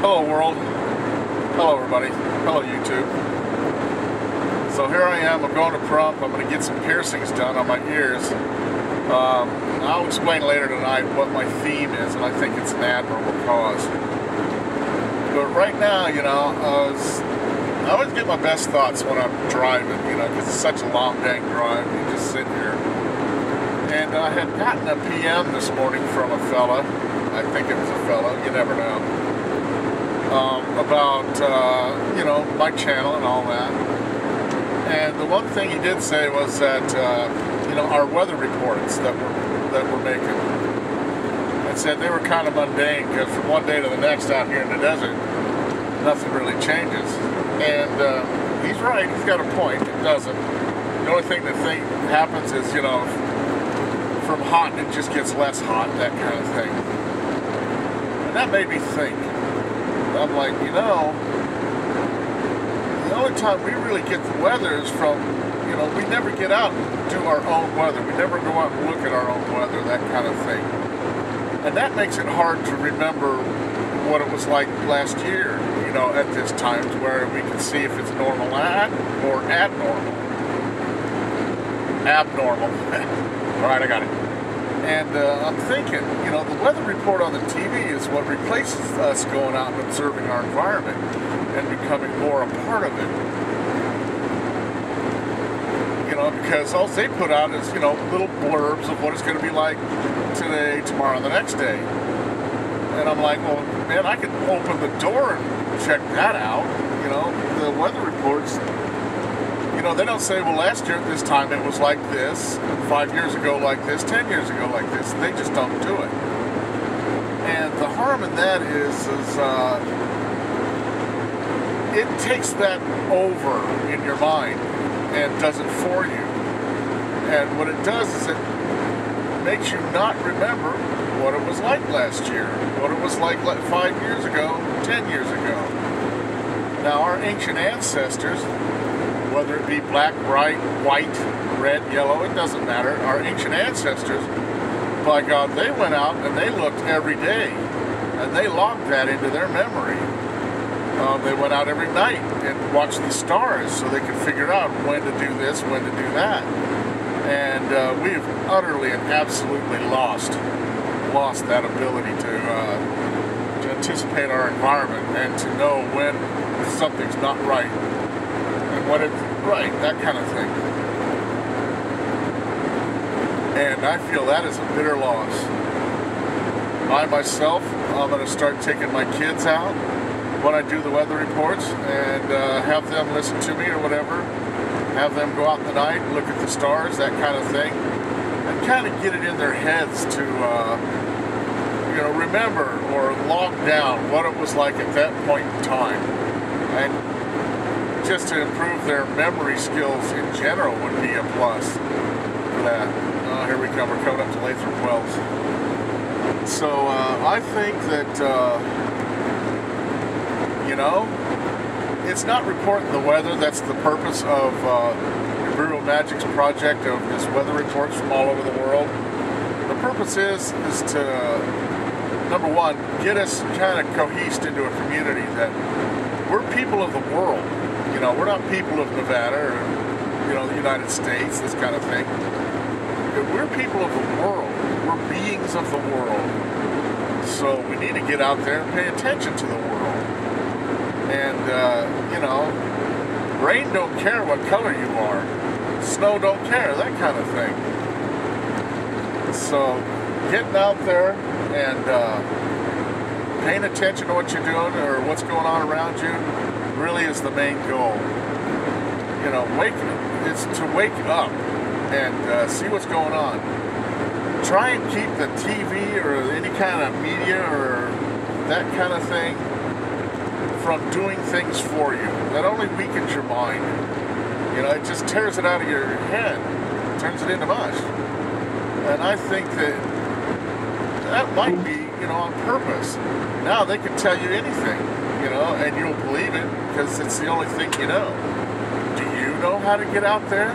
Hello world, hello everybody, hello YouTube. So here I am, I'm going to Prump. I'm going to get some piercings done on my ears. I'll explain later tonight what my theme is, and I think it's an admirable cause. But right now, you know, I always get my best thoughts when I'm driving, you know, because it's such a long dang drive. You just sit here. And I had gotten a PM this morning from a fella, I think it was a fella, you never know, about, you know, my channel and all that. And the one thing he did say was that, you know, our weather reports that we're making, and said they were kind of mundane because from one day to the next out here in the desert, nothing really changes. And he's right, he's got a point, it doesn't. The only thing that happens is, you know, from hot it just gets less hot, that kind of thing. And that made me think. I'm like, you know, the only time we really get the weather is from, you know, we never get out and do our own weather. We never go out and look at our own weather, that kind of thing. And that makes it hard to remember what it was like last year, you know, at this time, to where we can see if it's normal or abnormal. Abnormal. All right, I got it. And I'm thinking, you know, the weather report on the TV is what replaces us going out and observing our environment and becoming more a part of it. You know, because all they put out is, you know, little blurbs of what it's going to be like today, tomorrow, the next day. And I'm like, well, man, I could open the door and check that out. You know, the weather reports, you know, they don't say, well, last year at this time it was like this, 5 years ago like this, 10 years ago like this. They just don't do it. And the harm in that is it takes that over in your mind and does it for you. And what it does is it makes you not remember what it was like last year, what it was like 5 years ago, 10 years ago. Now, our ancient ancestors, whether it be black, white, red, yellow, it doesn't matter. Our ancient ancestors, by God, they went out and they looked every day, and they logged that into their memory. They went out every night and watched the stars so they could figure out when to do this, when to do that. And we've utterly and absolutely lost that ability to anticipate our environment and to know when something's not right and when it's right, that kind of thing. And I feel that is a bitter loss. I myself, I'm going to start taking my kids out when I do the weather reports and have them listen to me or whatever. Have them go out in the night and look at the stars, that kind of thing. And kind of get it in their heads to, you know, remember or log down what it was like at that point in time. And just to improve their memory skills in general would be a plus for that. Here we come, we're coming up to Lathrop Wells. So I think that, you know, it's not reporting the weather. That's the purpose of Imperial Magic's project of this weather reports from all over the world. The purpose is to, number one, get us kind of cohesed into a community that we're people of the world. You know, we're not people of Nevada or, you know, the United States, this kind of thing. We're people of the world. We're beings of the world. So we need to get out there and pay attention to the world. And, you know, rain don't care what color you are. Snow don't care, that kind of thing. So getting out there and paying attention to what you're doing or what's going on around you really is the main goal. You know, it's to wake up and see what's going on. Try and keep the TV or any kind of media or that kind of thing from doing things for you. That only weakens your mind. You know, it just tears it out of your head, turns it into mush. And I think that might be, you know, on purpose. Now they can tell you anything, you know, and you'll believe it because it's the only thing you know. Do you know how to get out there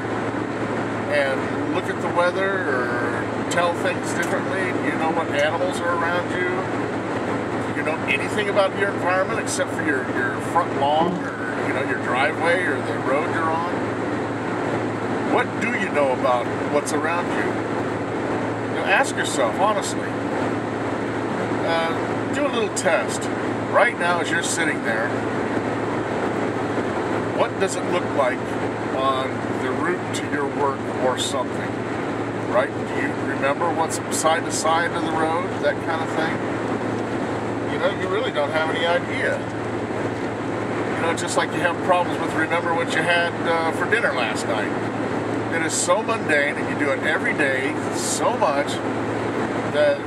and look at the weather or tell things differently? Do you know what animals are around you? Do you know anything about your environment except for your front lawn or, you know, your driveway or the road you're on? What do you know about what's around you? You know, ask yourself, honestly. Do a little test. Right now, as you're sitting there, what does it look like on the route to your work or something? Right? Do you remember what's side to side of the road? That kind of thing? You know, you really don't have any idea. You know, just like you have problems with remember what you had for dinner last night. It is so mundane, and you do it every day so much that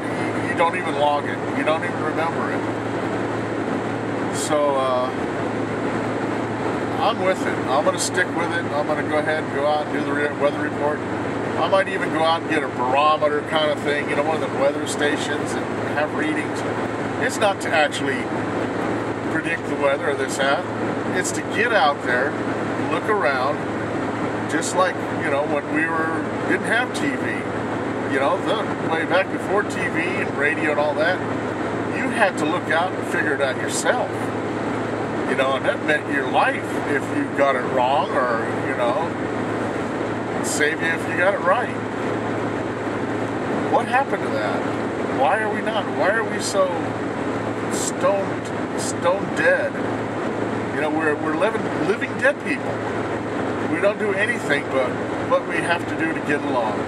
you don't even log it. You don't even remember it. So, I'm with it. I'm going to stick with it. I'm going to go ahead and go out and do the weather report. I might even go out and get a barometer kind of thing, you know, one of the weather stations, and have readings. It's not to actually predict the weather or this, that. It's to get out there, look around, just like, you know, when we didn't have TV. You know, way back before TV and radio and all that, you had to look out and figure it out yourself. You know, and that meant your life if you got it wrong, or, you know, save you if you got it right. What happened to that? Why are we not? Why are we so stone dead? You know, we're living dead people. We don't do anything but what we have to do to get along.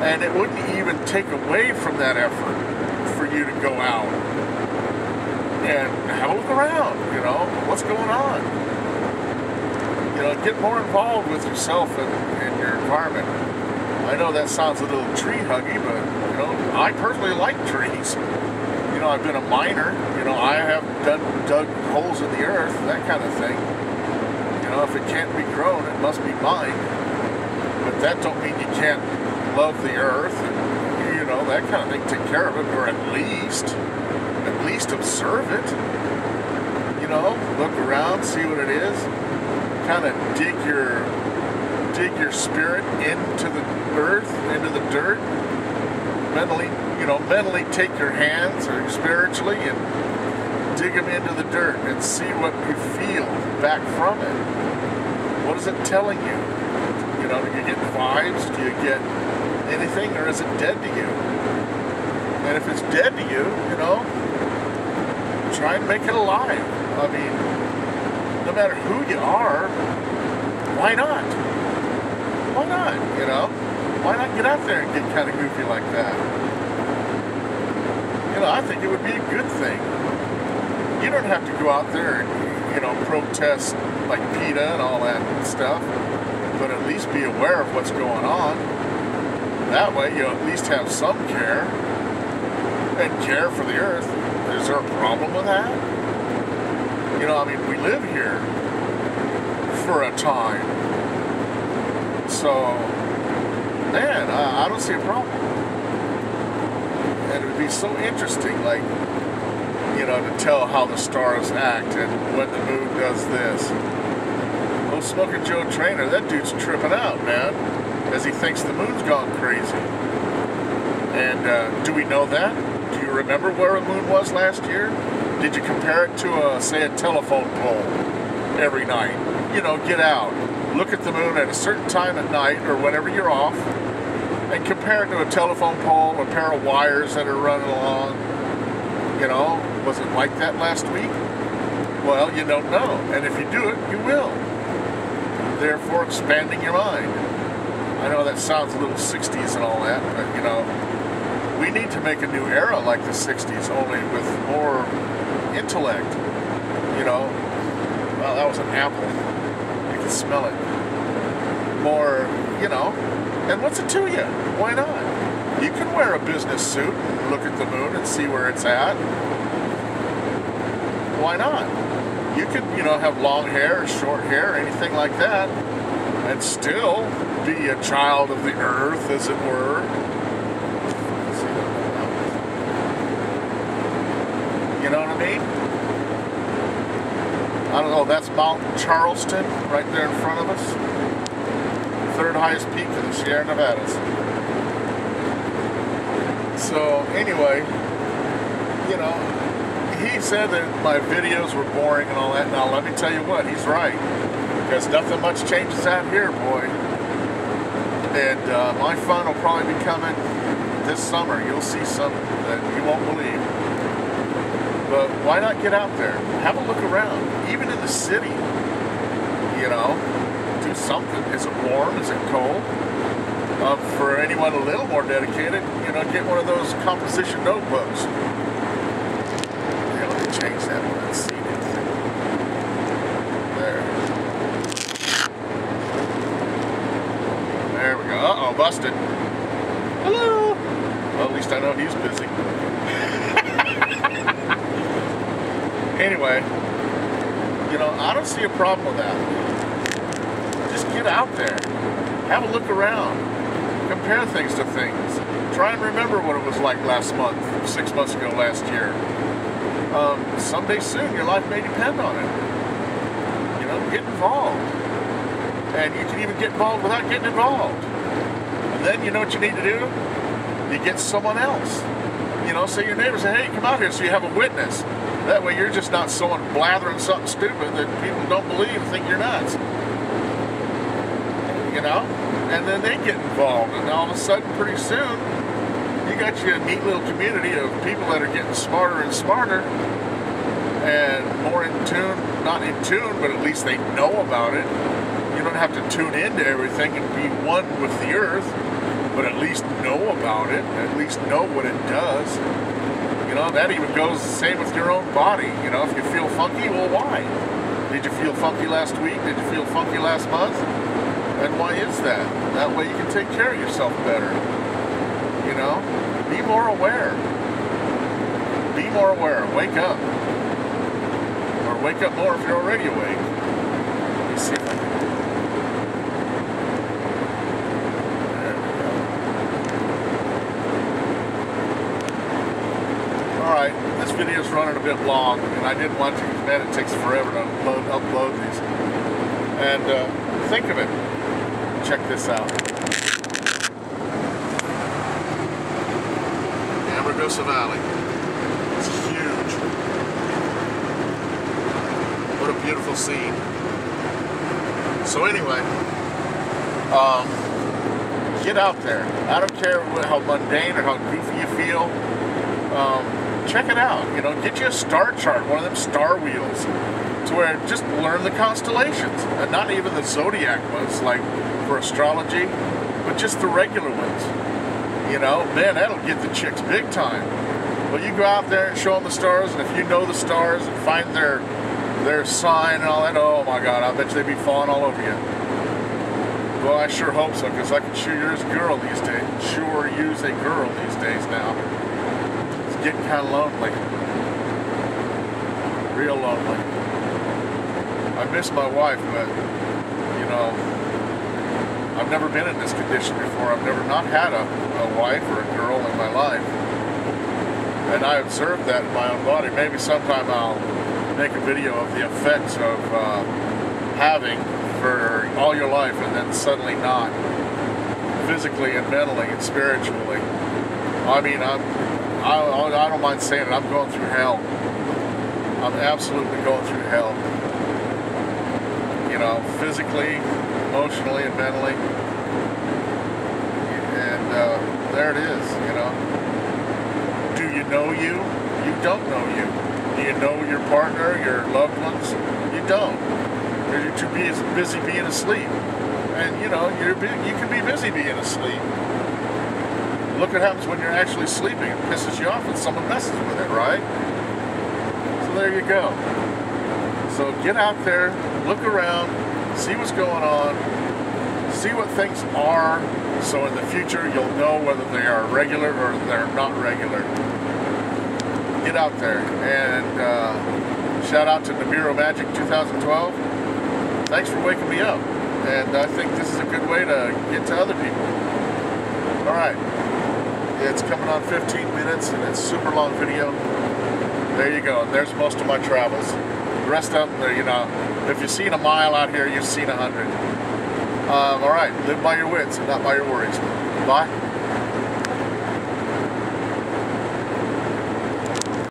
And it wouldn't even take away from that effort for you to go out and have a look around, you know, what's going on. You know, get more involved with yourself and your environment. I know that sounds a little tree huggy, but, you know, I personally like trees. You know, I've been a miner. You know, I have dug holes in the earth, that kind of thing. You know, if it can't be grown, it must be mined. But that don't mean you can't love the earth and, you know, that kind of thing. Take care of it, or at least observe it. You know, look around, see what it is. Kind of dig your spirit into the earth, into the dirt. Mentally take your hands, or spiritually, and dig them into the dirt and see what you feel back from it. What is it telling you? You know, do you get vibes? Do you get anything, or is it dead to you? And if it's dead to you, you know, try and make it alive. I mean, no matter who you are, why not? Why not, you know? Why not get out there and get kind of goofy like that? You know, I think it would be a good thing. You don't have to go out there and, you know, protest like PETA and all that stuff, but at least be aware of what's going on. That way you'll at least have some care, and care for the earth. Is there a problem with that? You know, I mean, we live here for a time. So, man, I don't see a problem. And it would be so interesting, like, you know, to tell how the stars act and when the moon does this. Oh, Smoking Joe Trainer, that dude's tripping out, man, as he thinks the moon's gone crazy. And do we know that? Do you remember where the moon was last year? Did you compare it to, say, a telephone pole every night? You know, get out, look at the moon at a certain time at night or whenever you're off, and compare it to a telephone pole, a pair of wires that are running along. You know, was it like that last week? Well, you don't know. And if you do it, you will. Therefore, expanding your mind. I know that sounds a little 60s and all that, but, you know, we need to make a new era like the 60s, only with more intellect. You know, well, that was an apple. You can smell it. More, you know, and what's it to you? Why not? You can wear a business suit, look at the moon and see where it's at. Why not? You could, you know, have long hair or short hair, anything like that, and still be a child of the earth, as it were. You know what I mean? I don't know, that's Mount Charleston right there in front of us. Third highest peak in the Sierra Nevadas. So anyway, you know, he said that my videos were boring and all that. Now, let me tell you what, he's right. Because nothing much changes out here, boy. And my fun will probably be coming this summer. You'll see something that you won't believe. But why not get out there? Have a look around. Even in the city, you know, do something. Is it warm? Is it cold? For anyone a little more dedicated, you know, get one of those composition notebooks. Here, let me change that one. Let's see anything. There we go. Uh-oh, busted. Hello. Well, at least I know he's busy. Anyway, you know, I don't see a problem with that. Just get out there. Have a look around. Compare things to things. Try and remember what it was like last month, 6 months ago, last year. Someday soon, your life may depend on it. You know, get involved. And you can even get involved without getting involved. And then you know what you need to do? You get someone else. You know, say your neighbor, say, hey, come out here, so you have a witness. That way you're just not someone blathering something stupid that people don't believe and think you're nuts. You know? And then they get involved, and all of a sudden, pretty soon, you got you a neat little community of people that are getting smarter and smarter, and more in tune, not in tune, but at least they know about it. You don't have to tune into everything and be one with the earth, but at least know about it, at least know what it does. You know, that even goes the same with your own body. You know, if you feel funky, well, why? Did you feel funky last week? Did you feel funky last month? And why is that? That way you can take care of yourself better. You know? Be more aware. Be more aware. Wake up. Or wake up more if you're already awake. Let me see if I can... There we go. Alright, this video's running a bit long, and I didn't want to, because man, it takes forever to upload these. And think of it. Check this out. Amargosa Valley. It's huge. What a beautiful scene. So anyway, get out there. I don't care how mundane or how goofy you feel. Check it out. You know, get you a star chart, one of them star wheels, to where just learn the constellations, and not even the zodiac ones, like for astrology, but just the regular ones. You know, man, that'll get the chicks big time. Well, you go out there and show them the stars, and if you know the stars and find their sign and all that, oh my God, I bet you they'd be falling all over you. Well, I sure hope so, because I can sure use a girl these days. Sure use a girl these days now. It's getting kind of lonely. Real lonely. I miss my wife, but, you know, I've never been in this condition before. I've never not had a wife or a girl in my life. And I observed that in my own body. Maybe sometime I'll make a video of the effects of having for all your life and then suddenly not. Physically and mentally and spiritually. I mean, I don't mind saying it, I'm going through hell. I'm absolutely going through hell. You know, physically, emotionally, and mentally. And there it is, you know. Do you know you? You don't know you. Do you know your partner, your loved ones? You don't. You're too busy being asleep. And, you know, you can be busy being asleep. Look what happens when you're actually sleeping. It pisses you off when someone messes with it, right? So there you go. So get out there, look around, see what's going on, see what things are, so in the future you'll know whether they are regular or they're not regular. Get out there, and shout out to Nibiru Magic 2012. Thanks for waking me up, and I think this is a good way to get to other people. Alright, it's coming on 15 minutes, and it's a super long video. There you go, and there's most of my travels. The rest of them, you know, if you've seen a mile out here, you've seen 100. All right, live by your wits and not by your worries. Bye.